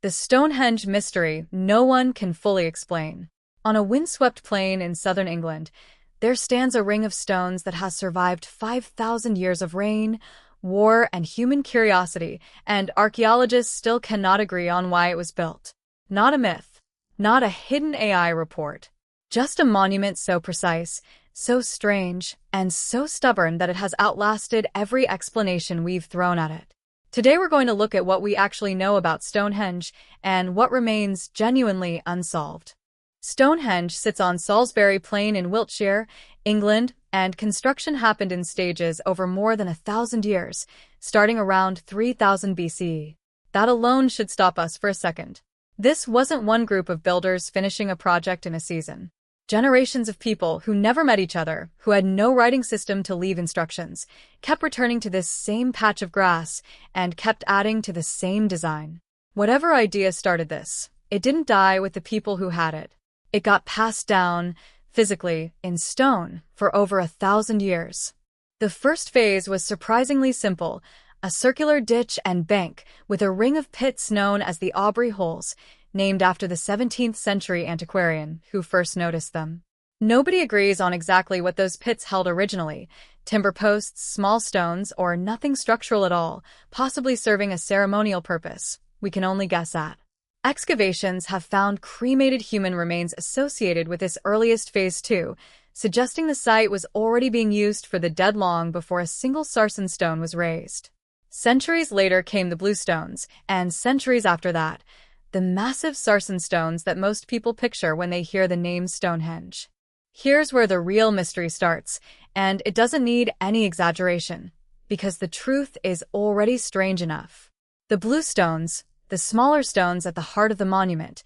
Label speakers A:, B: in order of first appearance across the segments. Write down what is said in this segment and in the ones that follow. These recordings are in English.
A: The Stonehenge mystery no one can fully explain. On a windswept plain in southern England, there stands a ring of stones that has survived 5,000 years of rain, war, and human curiosity, and archaeologists still cannot agree on why it was built. Not a myth, not a hidden AI report, just a monument so precise, so strange, and so stubborn that it has outlasted every explanation we've thrown at it. Today we're going to look at what we actually know about Stonehenge and what remains genuinely unsolved. Stonehenge sits on Salisbury Plain in Wiltshire, England, and construction happened in stages over more than 1,000 years, starting around 3000 BCE. That alone should stop us for a second. This wasn't one group of builders finishing a project in a season. Generations of people who never met each other, who had no writing system to leave instructions, kept returning to this same patch of grass and kept adding to the same design. Whatever idea started this, it didn't die with the people who had it. It got passed down, physically, in stone, for over 1,000 years. The first phase was surprisingly simple, a circular ditch and bank with a ring of pits known as the Aubrey Holes, named after the 17th century antiquarian who first noticed them. Nobody agrees on exactly what those pits held originally: timber posts, small stones, or nothing structural at all, possibly serving a ceremonial purpose. We can only guess at. Excavations have found cremated human remains associated with this earliest phase too, suggesting the site was already being used for the dead long before a single sarsen stone was raised. Centuries later came the bluestones, and centuries after that, the massive sarsen stones that most people picture when they hear the name Stonehenge. Here's where the real mystery starts, and it doesn't need any exaggeration, because the truth is already strange enough. The bluestones, the smaller stones at the heart of the monument,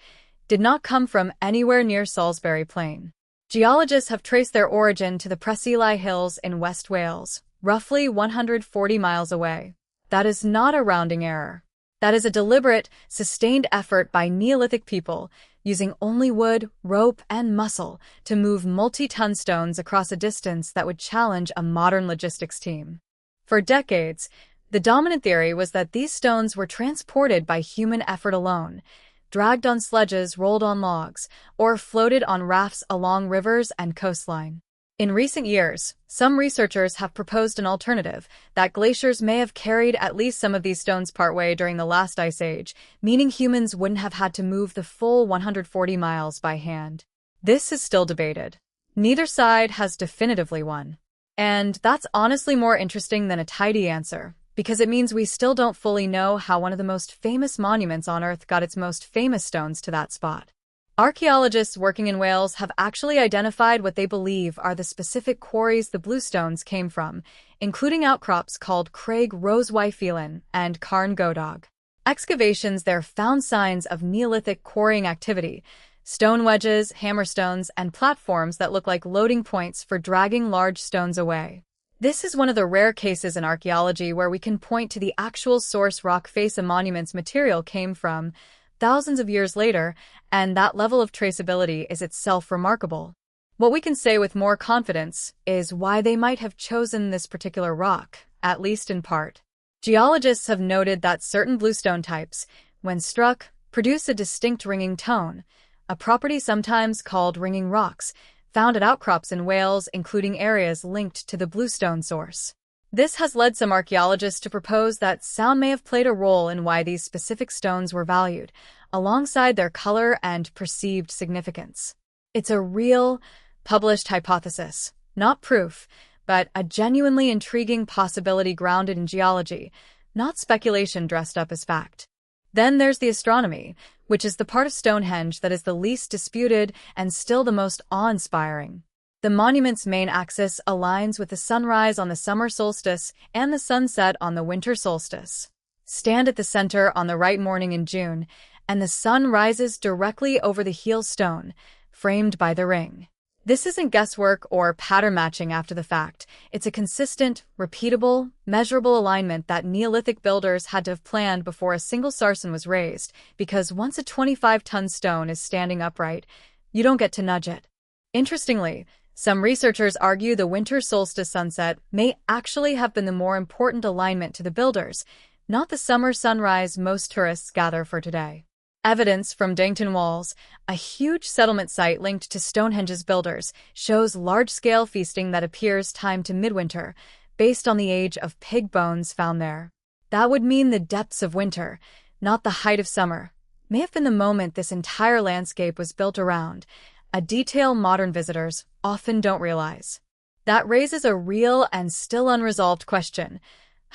A: did not come from anywhere near Salisbury Plain. Geologists have traced their origin to the Preseli Hills in West Wales, roughly 140 miles away. That is not a rounding error. That is a deliberate, sustained effort by Neolithic people, using only wood, rope, and muscle to move multi-ton stones across a distance that would challenge a modern logistics team. For decades, the dominant theory was that these stones were transported by human effort alone, dragged on sledges rolled on logs, or floated on rafts along rivers and coastline. In recent years, some researchers have proposed an alternative, that glaciers may have carried at least some of these stones partway during the last ice age, meaning humans wouldn't have had to move the full 140 miles by hand. This is still debated. Neither side has definitively won. And that's honestly more interesting than a tidy answer, because it means we still don't fully know how one of the most famous monuments on Earth got its most famous stones to that spot. Archaeologists working in Wales have actually identified what they believe are the specific quarries the bluestones came from, including outcrops called Craig Roswy and Carn Godog. Excavations there found signs of Neolithic quarrying activity, stone wedges, hammerstones, and platforms that look like loading points for dragging large stones away. This is one of the rare cases in archaeology where we can point to the actual source rock face a monument's material came from, thousands of years later, and that level of traceability is itself remarkable. What we can say with more confidence is why they might have chosen this particular rock, at least in part. Geologists have noted that certain bluestone types, when struck, produce a distinct ringing tone, a property sometimes called ringing rocks, found at outcrops in Wales, including areas linked to the bluestone source. This has led some archaeologists to propose that sound may have played a role in why these specific stones were valued, alongside their color and perceived significance. It's a real, published hypothesis, not proof, but a genuinely intriguing possibility grounded in geology, not speculation dressed up as fact. Then there's the astronomy, which is the part of Stonehenge that is the least disputed and still the most awe-inspiring. The monument's main axis aligns with the sunrise on the summer solstice and the sunset on the winter solstice. Stand at the center on the right morning in June, and the sun rises directly over the heel stone, framed by the ring. This isn't guesswork or pattern matching after the fact. It's a consistent, repeatable, measurable alignment that Neolithic builders had to have planned before a single sarsen was raised, because once a 25-ton stone is standing upright, you don't get to nudge it. Interestingly, some researchers argue the winter solstice sunset may actually have been the more important alignment to the builders, not the summer sunrise most tourists gather for today. Evidence from Dangton Walls, a huge settlement site linked to Stonehenge's builders, shows large-scale feasting that appears timed to midwinter, based on the age of pig bones found there. That would mean the depths of winter, not the height of summer, may have been the moment this entire landscape was built around, a detail modern visitors often don't realize. That raises a real and still unresolved question.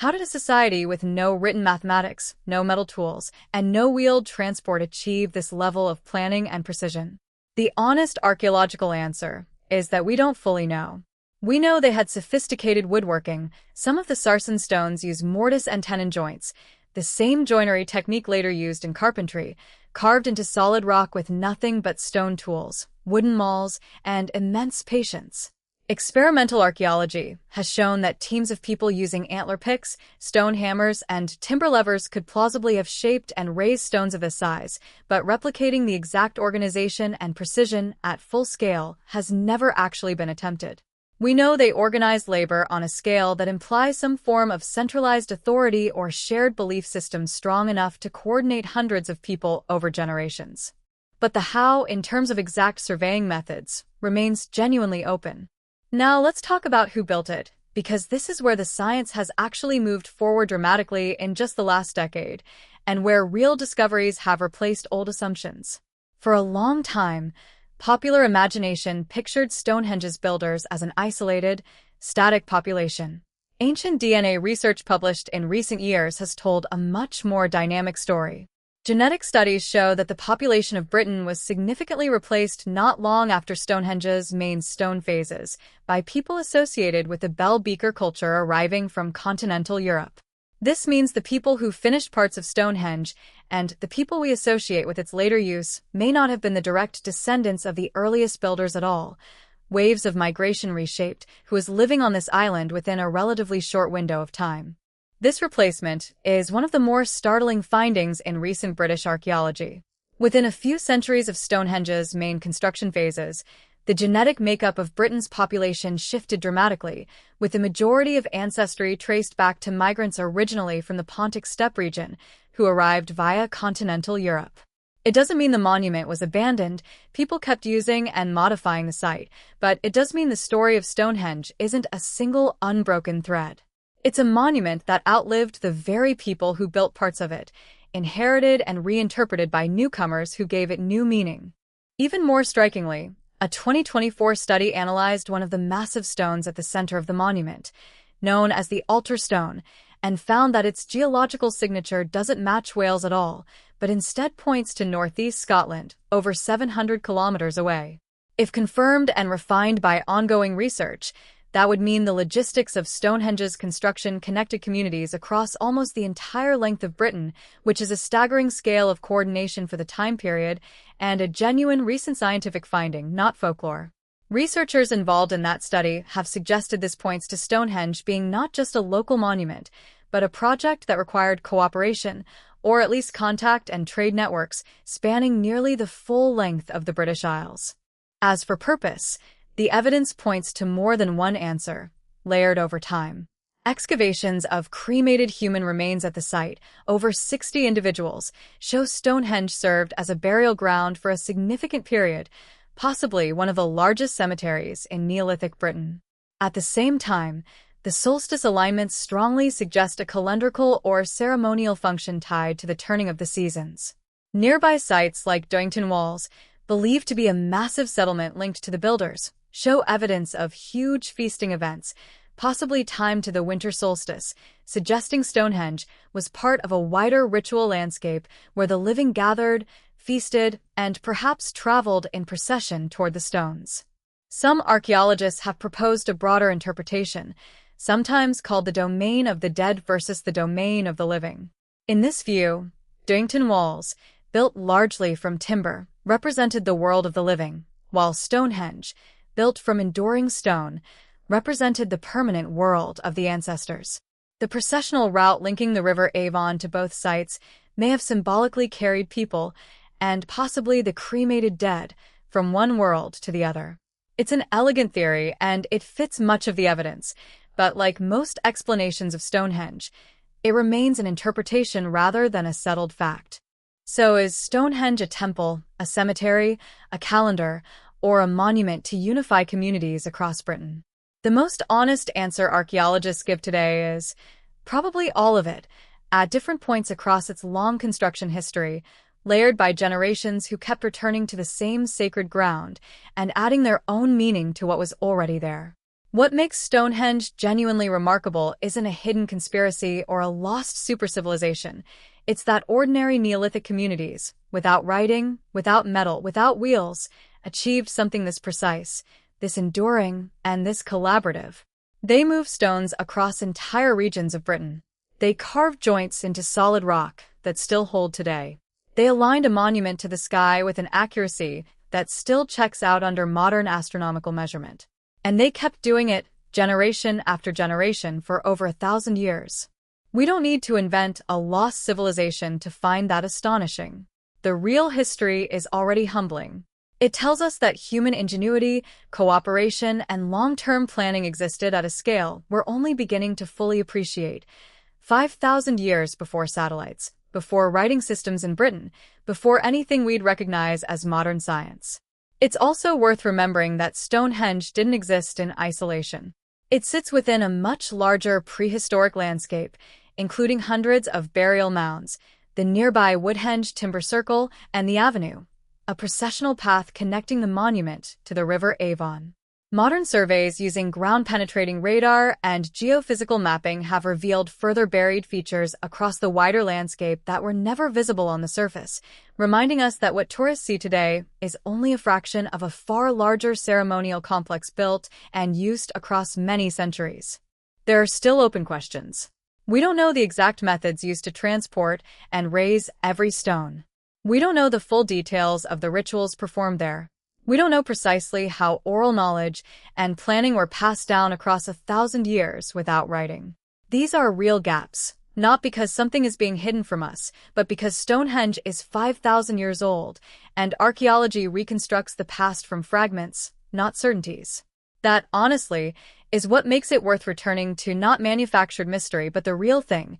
A: How did a society with no written mathematics, no metal tools, and no wheeled transport achieve this level of planning and precision? The honest archaeological answer is that we don't fully know. We know they had sophisticated woodworking. Some of the sarsen stones use mortise and tenon joints, the same joinery technique later used in carpentry, carved into solid rock with nothing but stone tools, wooden mauls, and immense patience. Experimental archaeology has shown that teams of people using antler picks, stone hammers, and timber levers could plausibly have shaped and raised stones of this size, but replicating the exact organization and precision at full scale has never actually been attempted. We know they organized labor on a scale that implies some form of centralized authority or shared belief system strong enough to coordinate hundreds of people over generations. But the how, in terms of exact surveying methods, remains genuinely open. Now let's talk about who built it, because this is where the science has actually moved forward dramatically in just the last decade, and where real discoveries have replaced old assumptions. For a long time, popular imagination pictured Stonehenge's builders as an isolated, static population. Ancient DNA research published in recent years has told a much more dynamic story. Genetic studies show that the population of Britain was significantly replaced not long after Stonehenge's main stone phases by people associated with the bell beaker culture arriving from continental Europe. This means the people who finished parts of Stonehenge and the people we associate with its later use may not have been the direct descendants of the earliest builders at all. Waves of migration reshaped who was living on this island within a relatively short window of time. This replacement is one of the more startling findings in recent British archaeology. Within a few centuries of Stonehenge's main construction phases, the genetic makeup of Britain's population shifted dramatically, with the majority of ancestry traced back to migrants originally from the Pontic steppe region, who arrived via continental Europe. It doesn't mean the monument was abandoned, people kept using and modifying the site, but it does mean the story of Stonehenge isn't a single unbroken thread. It's a monument that outlived the very people who built parts of it, inherited and reinterpreted by newcomers who gave it new meaning. Even more strikingly, a 2024 study analyzed one of the massive stones at the center of the monument, known as the altar stone, and found that its geological signature doesn't match Wales at all, but instead points to northeast Scotland, over 700 kilometers away. If confirmed and refined by ongoing research, that would mean the logistics of Stonehenge's construction connected communities across almost the entire length of Britain, which is a staggering scale of coordination for the time period and a genuine recent scientific finding, not folklore. Researchers involved in that study have suggested this points to Stonehenge being not just a local monument, but a project that required cooperation, or at least contact and trade networks, spanning nearly the full length of the British Isles. As for purpose, the evidence points to more than one answer, layered over time. Excavations of cremated human remains at the site, over 60 individuals, show Stonehenge served as a burial ground for a significant period, possibly one of the largest cemeteries in Neolithic Britain. At the same time, the solstice alignments strongly suggest a calendrical or ceremonial function tied to the turning of the seasons. Nearby sites like Dangton Walls, believed to be a massive settlement linked to the builders, show evidence of huge feasting events, possibly timed to the winter solstice, suggesting Stonehenge was part of a wider ritual landscape where the living gathered, feasted, and perhaps traveled in procession toward the stones. Some archaeologists have proposed a broader interpretation, sometimes called the domain of the dead versus the domain of the living. In this view, Dangton Walls, built largely from timber, represented the world of the living, while Stonehenge, built from enduring stone, represented the permanent world of the ancestors. The processional route linking the River Avon to both sites may have symbolically carried people, and possibly the cremated dead, from one world to the other. It's an elegant theory, and it fits much of the evidence, but like most explanations of Stonehenge, it remains an interpretation rather than a settled fact. So is Stonehenge a temple, a cemetery, a calendar, or a monument to unify communities across Britain? The most honest answer archaeologists give today is probably all of it, at different points across its long construction history, layered by generations who kept returning to the same sacred ground and adding their own meaning to what was already there. What makes Stonehenge genuinely remarkable isn't a hidden conspiracy or a lost supercivilization. It's that ordinary Neolithic communities, without writing, without metal, without wheels, achieved something this precise, this enduring, and this collaborative. They moved stones across entire regions of Britain. They carved joints into solid rock that still hold today. They aligned a monument to the sky with an accuracy that still checks out under modern astronomical measurement. And they kept doing it generation after generation for over 1,000 years. We don't need to invent a lost civilization to find that astonishing. The real history is already humbling. It tells us that human ingenuity, cooperation, and long-term planning existed at a scale we're only beginning to fully appreciate. 5,000 years before satellites, before writing systems in Britain, before anything we'd recognize as modern science. It's also worth remembering that Stonehenge didn't exist in isolation. It sits within a much larger prehistoric landscape, including hundreds of burial mounds, the nearby Woodhenge Timber Circle, and the Avenue, a processional path connecting the monument to the River Avon. Modern surveys using ground-penetrating radar and geophysical mapping have revealed further buried features across the wider landscape that were never visible on the surface, reminding us that what tourists see today is only a fraction of a far larger ceremonial complex built and used across many centuries. There are still open questions. We don't know the exact methods used to transport and raise every stone. We don't know the full details of the rituals performed there. We don't know precisely how oral knowledge and planning were passed down across 1,000 years without writing. These are real gaps, not because something is being hidden from us, but because Stonehenge is 5,000 years old, and archaeology reconstructs the past from fragments, not certainties. That, honestly, is what makes it worth returning to, not manufactured mystery, but the real thing,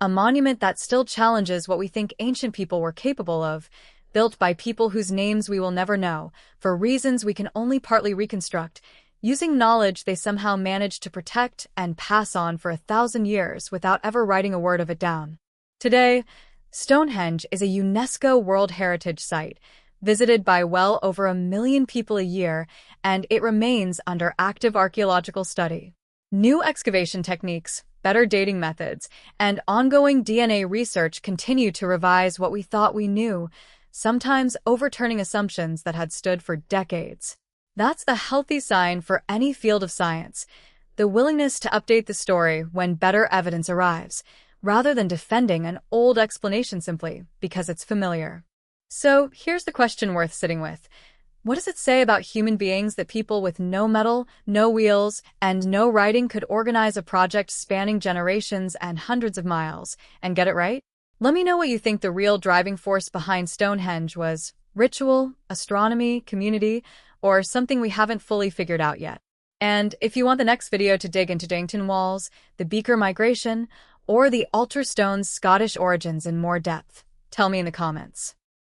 A: a monument that still challenges what we think ancient people were capable of, built by people whose names we will never know, for reasons we can only partly reconstruct, using knowledge they somehow managed to protect and pass on for 1,000 years without ever writing a word of it down. Today, Stonehenge is a UNESCO World Heritage Site, visited by well over 1 million people a year, and it remains under active archaeological study. New excavation techniques, better dating methods, and ongoing DNA research continue to revise what we thought we knew, sometimes overturning assumptions that had stood for decades. That's a healthy sign for any field of science, the willingness to update the story when better evidence arrives, rather than defending an old explanation simply because it's familiar. So here's the question worth sitting with. What does it say about human beings that people with no metal, no wheels, and no writing could organize a project spanning generations and hundreds of miles and get it right? Let me know what you think the real driving force behind Stonehenge was: ritual, astronomy, community, or something we haven't fully figured out yet. And if you want the next video to dig into Dangton walls, the Beaker migration, or the altar stone's Scottish origins in more depth, tell me in the comments.